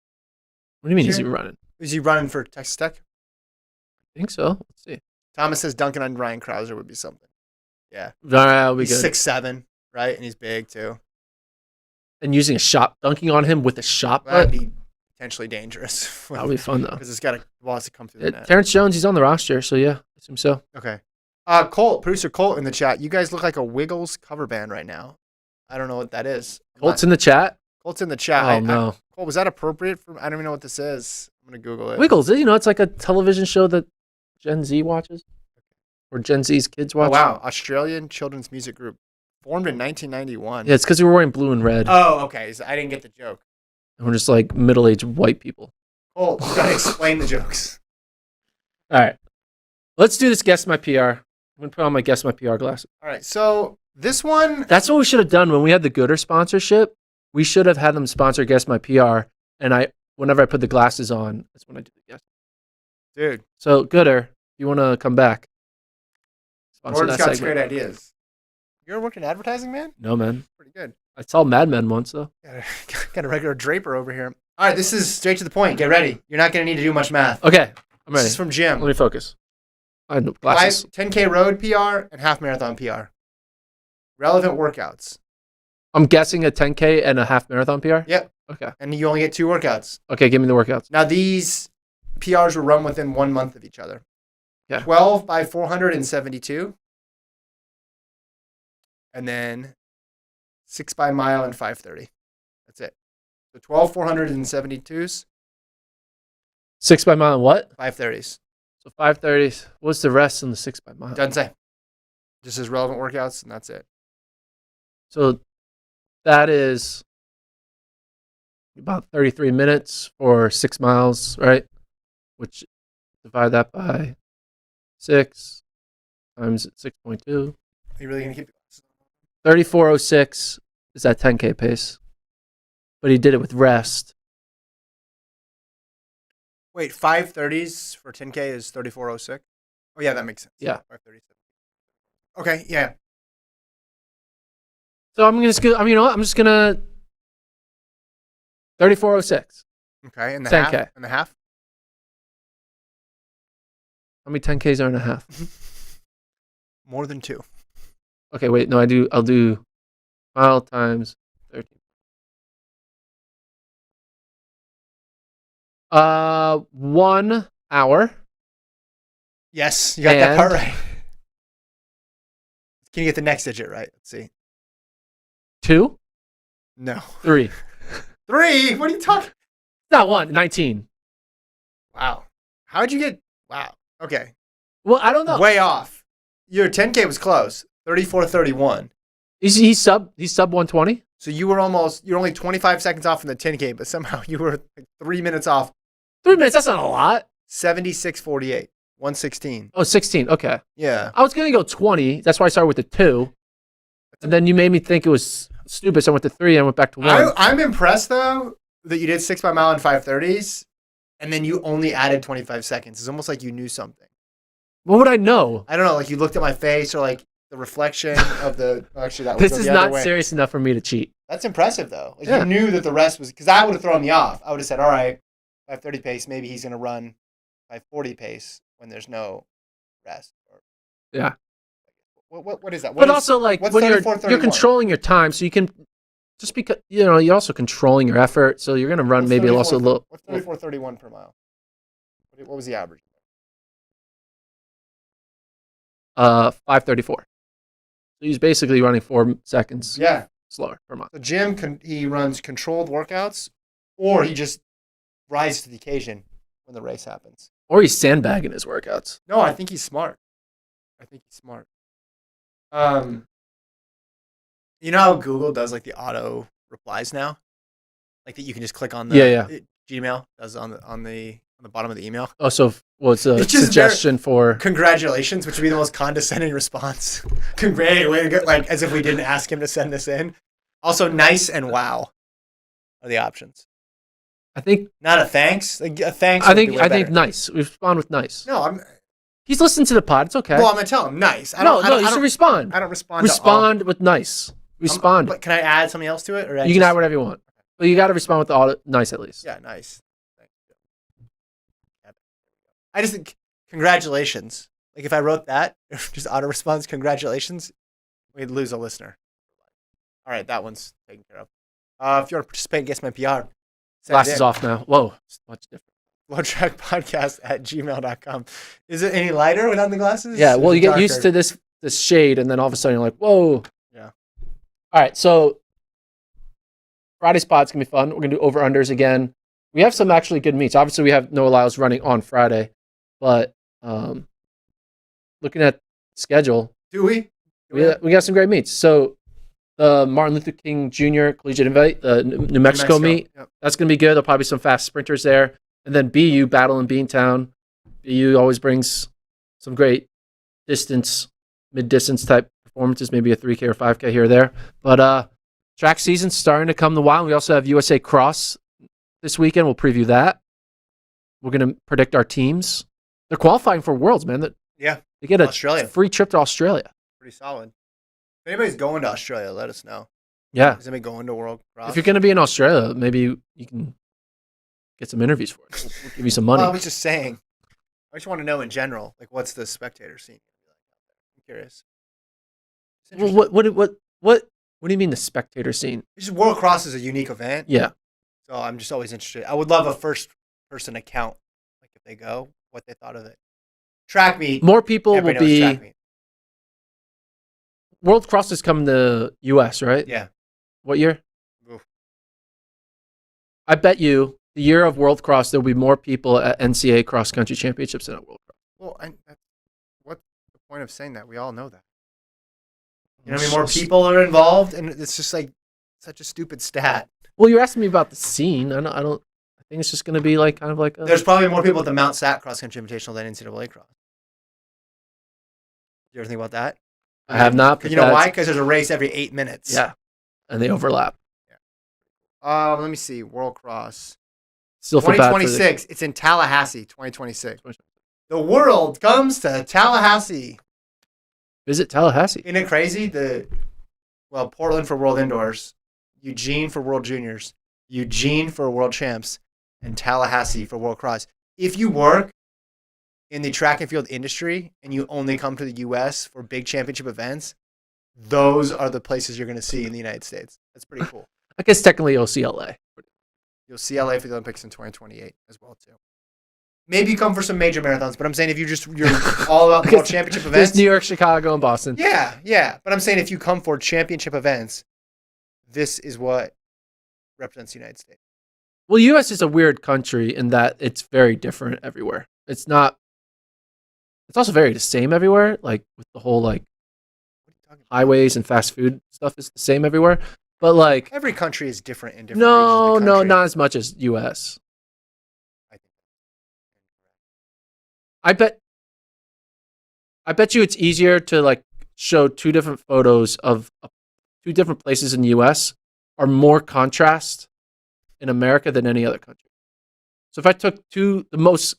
What do you mean, is he running? Is he running for Texas Tech? I think so. Let's see. Thomas says dunking on Ryan Krauser would be something. Yeah. All right, that'll be he's good. 6'7", right? And he's big, too. And using a shot, dunking on him with a shot put? That'd be potentially dangerous. That'll be fun, though. Because it's got to come through the net. Terrence Jones, he's on the roster, so yeah, I assume so. Okay. Producer Colt in the chat. You guys look like a Wiggles cover band right now. I don't know what that is. Colt's in the chat? Colt's in the chat. Oh, no. Colt, was that appropriate? I don't even know what this is. I'm going to Google it. Wiggles, it's like a television show that Gen Z watches. Or Gen Z's kids watch. Oh, wow. Australian children's music group. Formed in 1991. Yeah, it's because we were wearing blue and red. Oh, okay. So I didn't get the joke. And we're just like middle-aged white people. Colt, you got to explain the jokes. All right. Let's do this Guess My PR. I'm going to put on my Guess My PR glasses. All right. So this one. That's what we should have done when we had the Gooder sponsorship. We should have had them sponsor Guess My PR. And whenever I put the glasses on, that's when I do the guess. Dude. So, Gooder, if you want to come back. Gordon's got great ideas. You ever worked in advertising, man? No, man. Pretty good. I saw Mad Men once, though. Got a regular Draper over here. All right, this is straight to the point. Get ready. You're not going to need to do much math. Okay, I'm ready. This is from Jim. Let me focus. I have no glasses. 10K road PR and half marathon PR. Relevant workouts. I'm guessing a 10K and a half marathon PR? Yep. Okay. And you only get 2 workouts. Okay, give me the workouts. Now, these PRs were run within 1 month of each other. Yeah. 12 by 472. And then 6 by mile and 530. That's it. So 12 472s. 6 by mile and what? 530s. So 530s. What's the rest in the 6 by mile? Doesn't say. Just as relevant workouts, and that's it. So that is about 33 minutes for 6 miles, right? Which divide that by 6 times 6.2. Are you really going to keep 34:06 is that 10K pace. But he did it with rest. Wait, 530s for 10K is 34:06? Oh, yeah, that makes sense. Yeah. 537. Okay, yeah. So I'm just gonna 34:06. Okay, and the 10K. half? And the half? How many 10Ks are in a half? More than 2. Okay, wait, no, I'll do mile times 13. 1 hour. Yes, you got that part right. Can you get the next digit right? Let's see. 2? No. 3. 3? What are you talking? Not 1. 19. Wow. How'd you get? Wow. Okay. Well, I don't know. Way off. Your 10K was close. 34:31. He's sub 120. So you're only 25 seconds off from the 10K, but somehow you were like 3 minutes off. 3 minutes. That's not a lot. 76:48. 116. Oh, 16. Okay. Yeah. I was gonna go 20. That's why I started with the 2. And then you made me think it was stupid, so I went to 3 and I went back to 1. I'm impressed though that you did 6 by mile in 5:30s, and then you only added 25 seconds. It's almost like you knew something. What would I know? I don't know. Like you looked at my face, or like the reflection of the. Actually, that was This is the other not way. serious enough for me to cheat. That's impressive though. Like, Yeah. You knew that the rest was because I would have thrown you off. I would have said, "All right, 5:30 pace. Maybe he's going to run 5:40 pace when there's no rest." Or, Yeah. What is that? But also, like, what's when you're 34:31? controlling your time, so you can just because you're also controlling your effort, so you're gonna run What's maybe also a little. What's 34:31 per mile? What was the average? 5:34. So he's basically running 4 seconds Yeah. slower per mile. So Jim, he runs controlled workouts, or he just rises to the occasion when the race happens. Or he's sandbagging his workouts. No, I think he's smart. You know how Google does like the auto replies now, like that you can just click on the Gmail does on the bottom of the email. Oh, so it's a It's just suggestion for congratulations, which would be the most condescending response. Like as if we didn't ask him to send this in. Also, nice and wow are the options. I think Not a thanks. Like a thanks. I would be think way I think better. nice. We respond with nice. No, He's listening to the pod. It's okay. Well, I'm gonna tell him nice. You should respond. I don't respond. Respond with nice. Respond. But can I add something else to it, or You can add whatever you want, but you got to respond with the auto, nice at least. Yeah, nice. Thank you. I just think congratulations. Like if I wrote that, just auto response congratulations, we'd lose a listener. All right, that one's taken care of. If you want to participate and guess my PR, Glasses off now. Whoa, it's much different. FloTrackPodcast@gmail.com. Is it any lighter without the glasses? Yeah, well, Or you get darker? used to this shade, and then all of a sudden you're like, whoa. Yeah. All right, so Friday spot's gonna be fun. We're gonna do over unders again. We have some actually good meets. Obviously, we have Noah Lyles running on Friday, but looking at schedule, Do we? we got some great meets. So the Martin Luther King Jr. Collegiate Invite, the New Mexico meet, Yep. that's gonna be good. There'll probably be some fast sprinters there, and then BU Battle in Beantown. BU always brings some great distance, mid-distance type performances, maybe a 3K or 5K here or there. But track season's starting to come the wild. We also have USA Cross this weekend. We'll preview that. We're going to predict our teams. They're qualifying for Worlds, man. Yeah. They get a Australia. free trip to Australia. Pretty solid. If anybody's going to Australia, let us know. Yeah. Is anybody going to World Cross? If you're going to be in Australia, maybe you can get some interviews for us. We'll give you some money. Well, I was just saying. I just want to know in general, like, what's the spectator scene like out there? I'm curious. It's Well, interesting. what do you mean the spectator scene? It's just World Cross is a unique event. Yeah. So I'm just always interested. I would love a first-person account, like if they go, what they thought of it. Track meet. More people will Everybody knows track be. meet. World Cross is coming to US, right? Yeah. What year? Oof. I bet you the year of World Cross, there'll be more people at NCAA cross country championships than at World Cross. Well, what's the point of saying that? We all know that. You know what I mean? More people are involved, and it's just like such a stupid stat. Well, you're asking me about the scene. I think it's just going to be like kind of like a. There's probably more people at the Mount Sat Cross Country Invitational than NCAA Cross. You ever think about that? I have not. But You know why? that's- Because there's a race every 8 minutes. Yeah, and they overlap. Let me see. World Cross. Still feel bad for the- 2026. It's in Tallahassee. 2026. The world comes to Tallahassee. Visit Tallahassee. Isn't it crazy? Portland for World Indoors, Eugene for World Juniors, Eugene for World Champs, and Tallahassee for World Cross. If you work in the track and field industry and you only come to the U.S. for big championship events, those are the places you're going to see in the United States. That's pretty cool. I guess technically OCLA. You'll see LA for the Olympics in 2028 as well, too. maybe you come for some major marathons, but I'm saying if you're all about the world championship events. There's New York, Chicago, and Boston. Yeah. But I'm saying if you come for championship events, this is what represents the United States. Well, the U.S. is a weird country in that it's very different everywhere. It's not. It's also very the same everywhere. Like with the whole like highways and fast food stuff is the same everywhere. But like every country is different in different regions of the country. not as much as U.S. I bet you it's easier to like show two different photos of two different places in the U.S. are more contrast in America than any other country. So if I took the most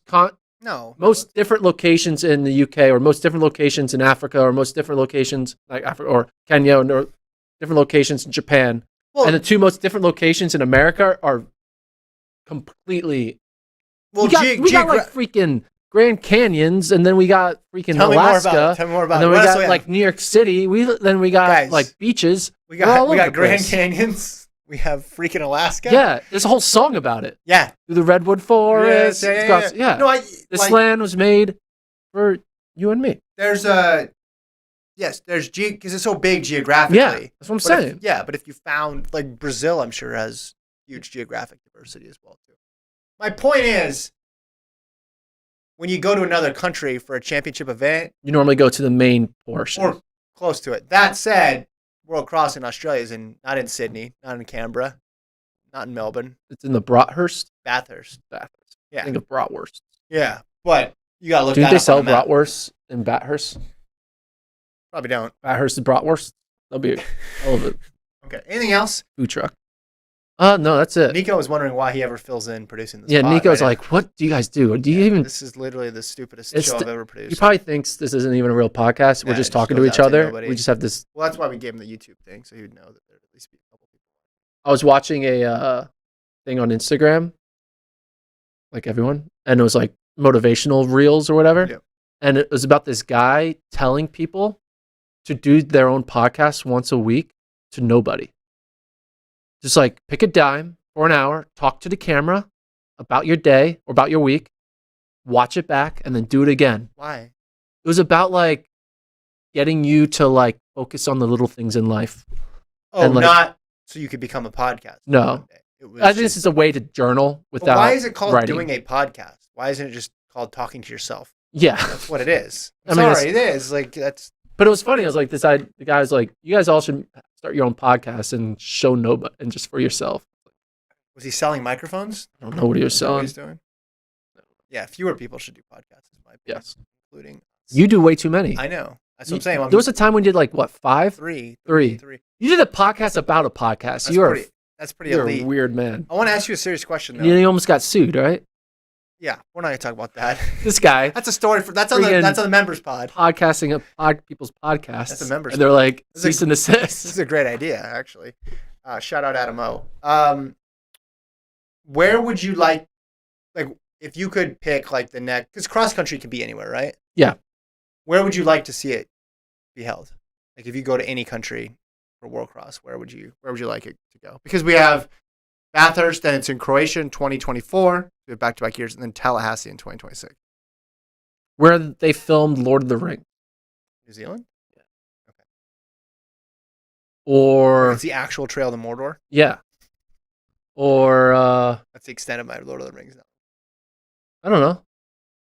different locations in the UK, or most different locations in Africa, or most different locations like Africa or Kenya, or different locations in Japan, and the two most different locations in America are completely. Well, we got like freaking Grand Canyons, and then we got freaking Alaska. Tell me more about it. And then we got like New York City. Then we got like beaches. We got Grand Canyons. We have freaking Alaska. Yeah, there's a whole song about it. Yeah, through the redwood forest. Yeah. No, this land was made for you and me. There's because it's so big geographically. Yeah, that's what I'm saying. But if you found like Brazil, I'm sure has huge geographic diversity as well too. My point is, when you go to another country for a championship event, you normally go to the main portion or close to it. That said, World Cross in Australia is not in Sydney, not in Canberra, not in Melbourne. It's in the Bathurst. Yeah. Think of bratwurst. Yeah, but you gotta look. Do they sell bratwurst in Bathurst? Probably don't. Bathurst is bratwurst. That'll be all of it. Okay. Anything else? Food truck. No, that's it. Nico was wondering why he ever fills in producing this. Yeah, Nico's like, "What do you guys do? Do you even?" This is literally the stupidest show I've ever produced. He probably thinks this isn't even a real podcast. We're just talking to each other. We just have this. Well, that's why we gave him the YouTube thing, so he would know that there'd at least be a couple people. I was watching a thing on Instagram, like everyone, and it was like motivational reels or whatever, and it was about this guy telling people to do their own podcast once a week to nobody. Just like pick a dime for an hour, talk to the camera about your day or about your week, watch it back, and then do it again. Why? It was about like getting you to like focus on the little things in life. Oh, and, like, not so you could become a podcast. No. I think this is a way to journal without. Why is it called writing. Doing a podcast? Why isn't it just called talking to yourself? Yeah. That's what it is. Sorry, it is. Like that's. But it was funny. I was like, the guy was like, you guys all should start your own podcast and show nobody and just for yourself. Was he selling microphones? I don't know what he was selling. What he's doing? Yeah, fewer people should do podcasts. Yes. Including. You do way too many. I know. That's what I'm saying. There was a time when you did like what, 5? Three. You did a podcast about a podcast. That's pretty you're elite. A weird man. I want to ask you a serious question though. You almost got sued, right? Yeah, we're not gonna talk about that. This guy. That's a story that's on the members pod. Podcasting people's podcasts. That's a members. And they're like cease and desist. This is a great idea, actually. Shout out Adam O. Where would you like if you could pick like the next? Because cross country can be anywhere, right? Yeah. Where would you like to see it be held? Like if you go to any country for World Cross, where would you like it to go? Because we have Bathurst, then it's in Croatia in 2024. We have back-to-back years, and then Tallahassee in 2026. Where they filmed Lord of the Rings. New Zealand? Yeah. Okay. Or... It's the actual Trail to Mordor? Yeah. Or... That's the extent of my Lord of the Rings now. I don't know.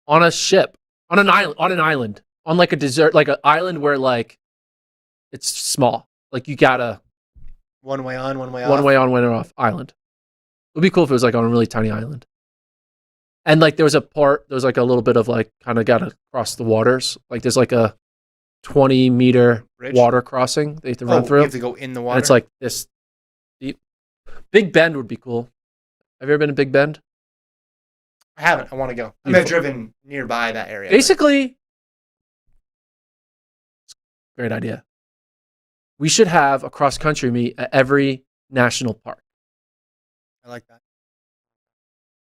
On a ship. On an island. On like a desert, like an island where like it's small. Like you gotta... One way on, one way off? One way on, one way off. Island. It would be cool if it was like on a really tiny island. And like there was like a little bit of like kind of got to cross the waters. Like there's like a 20-meter water crossing they have to run through. You have to go in the water? And it's like this deep. Big Bend would be cool. Have you ever been to Big Bend? I haven't. I want to go. I've driven nearby that area. Basically, great idea. We should have a cross-country meet at every national park. I like that.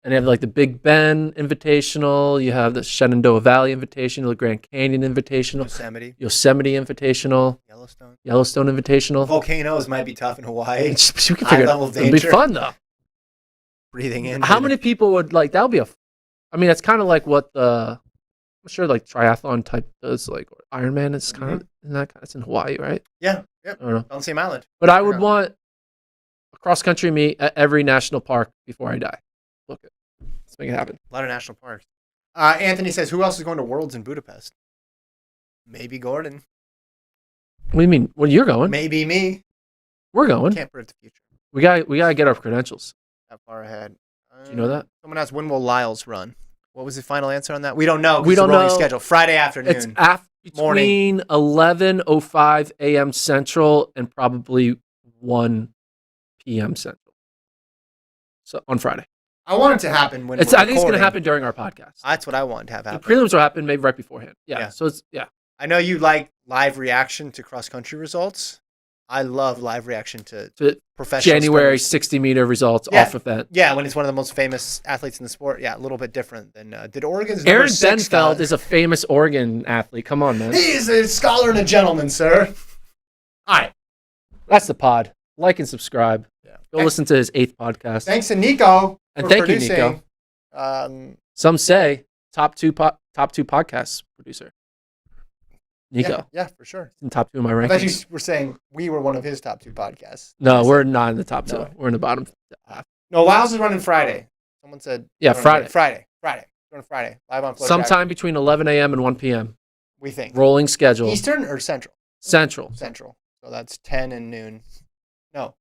And you have like the Big Bend Invitational. You have the Shenandoah Valley Invitational, the Grand Canyon Invitational. Yosemite Invitational. Yellowstone Invitational. Volcanoes might be tough in Hawaii. We can figure it out. It'd be fun though. Breathing in. How many people would like, that would be I mean, that's kind of like what I'm sure like triathlon type does, like or Ironman is kind of in that. It's in Hawaii, right? Yeah. Yep. I don't know. On the same island. But I would want a cross country meet at every national park before I die. Look it. Let's make it happen. A lot of national parks. Anthony says, who else is going to Worlds in Budapest? Maybe Gordon. What do you mean? Well, you're going. Maybe me. We're going. Can't predict the future. We gotta get our credentials. That far ahead. Do you know that? Someone asked, when will Lyles run? What was the final answer on that? We don't know. We don't know. Schedule. Friday afternoon. It's between 11:05 a.m. Central and probably 1 p.m. Central. So on Friday. I want it to happen when I think it's going to happen during our podcast. That's what I want to have happen. The prelims will happen maybe right beforehand. Yeah. So it's I know you like live reaction to cross country results. I love live reaction to professional January sprinters. 60-meter results off event. Yeah, when it's one of the most famous athletes in the sport. Yeah, a little bit different than did Oregon's Aaron Benfeld is a famous Oregon athlete. Come on, man. He is a scholar and a gentleman, sir. All right. That's the pod. Like and subscribe. Yeah. Go listen to his 8th podcast. Thanks to Nico. And thank you, Nico. Some say top two podcasts producer. Nico. Yeah, for sure. In top 2 of my rankings. I thought you were saying we were one of his top 2 podcasts. No, we're not in the top 2. We're in the bottom half. No, Lyles is running Friday. Someone said. Yeah, Friday. Friday. Running Friday. Live on FloTrack. Sometime between 11 a.m. and 1 p.m. We think. Rolling schedule. Eastern or Central? Central. So that's 10 and noon. No.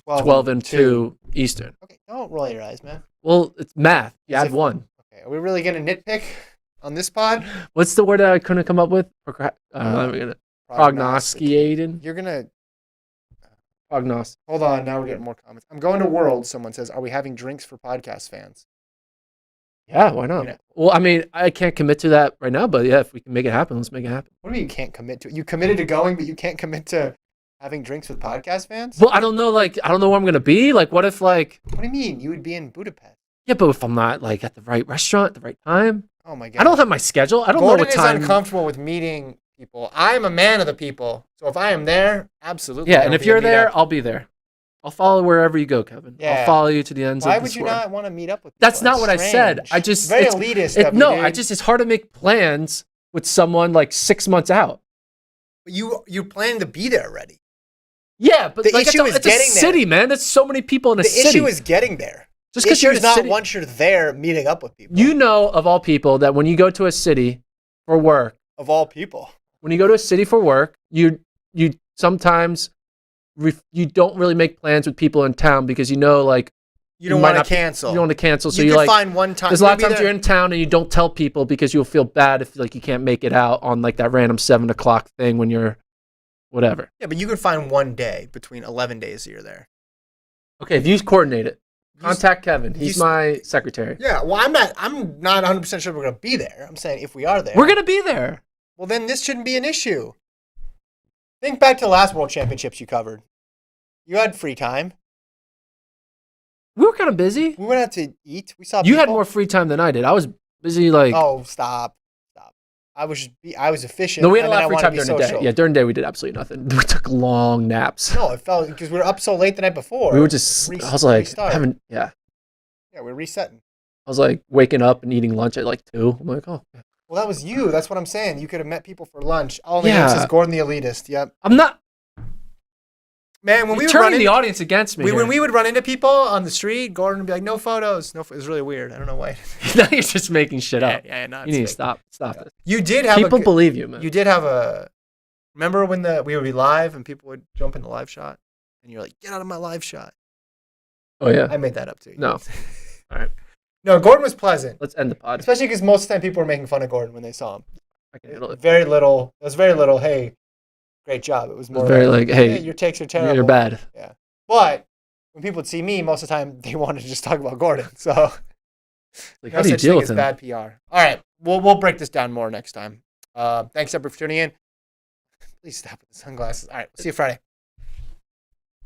12 and 2 Eastern. Okay, don't roll your eyes, man. Well, it's math. You add 1. Okay, are we really going to nitpick on this pod? What's the word that I couldn't come up with? Prognosticating. You're going to... Prognost. Hold on, now we're getting more comments. I'm going to World, someone says. Are we having drinks for podcast fans? Yeah, why not? Well, I mean, I can't commit to that right now, but yeah, if we can make it happen, let's make it happen. What do you mean you can't commit to it? You committed to going, but you can't commit to having drinks with podcast fans? Well, I don't know where I'm going to be. Like, what if, like... What do you mean? You would be in Budapest. Yeah, but if I'm not, like, at the right restaurant at the right time... Oh, my God. I don't have my schedule. I don't know what time... Gordon is uncomfortable with meeting people. I'm a man of the people. So if I am there, absolutely. Yeah, and if you're there, I'll be there. I'll follow wherever you go, Kevin. Yeah. I'll follow you to the ends of the Why would you not want to meet up with people? That's not what I said. I just... Very elitist of you, dude. It's hard to make plans with someone, like, 6 months out. But you're planning to be there already. Yeah, but the issue is it's a city, man. There's so many people in a city. The issue is getting there. Just because you're not once you're there meeting up with people. You know, of all people, that when you go to a city for work, of all people, when you go to a city for work, you sometimes you don't really make plans with people in town because you know, like, you don't want to cancel. You don't want to cancel, so you can like find one time. There's a lot of times you're in town and you don't tell people because you'll feel bad if like you can't make it out on like that random 7 o'clock thing when you're whatever. Yeah, but you can find one day between 11 days that you're there. Okay, if you coordinate it, contact Kevin. He's my secretary. Yeah, well, I'm not 100% sure we're going to be there. I'm saying if we are there. We're going to be there. Well, then this shouldn't be an issue. Think back to the last World Championships you covered. You had free time. We were kind of busy. We went out to eat. We saw You had more free time than I did. I was busy like... Oh, stop. I was efficient. No, we had a lot of free time during the day. Yeah, during the day we did absolutely nothing. We took long naps. No, it felt because we were up so late the night before. We were just... I was like, Yeah, we're resetting. I was like waking up and eating lunch at like 2. I'm like, oh. Well, that was you. That's what I'm saying. You could have met people for lunch. All the names is Gordon the Elitist. Yep. I'm not... Man, when we were turning the audience against me. When we would run into people on the street, Gordon would be like, "No photos." No, it was really weird. I don't know why. Now you're just making shit up. Yeah, no, you need to stop it. You did have people believe you, man. You did have a. Remember when we would be live and people would jump in the live shot, and you're like, "Get out of my live shot." Oh yeah, I made that up too. No, all right. No, Gordon was pleasant. Let's end the pod. Especially because most of the time people were making fun of Gordon when they saw him. I can handle it. Very little. It was very little. Hey. Great job. It was more very like, hey, your takes are terrible. You're bad. Yeah. But when people would see me, most of the time they wanted to just talk about Gordon. So like, how do you deal with him? Bad PR. All right. We'll break this down more next time. Thanks everybody for tuning in. Please stop with the sunglasses. All right. We'll see you Friday.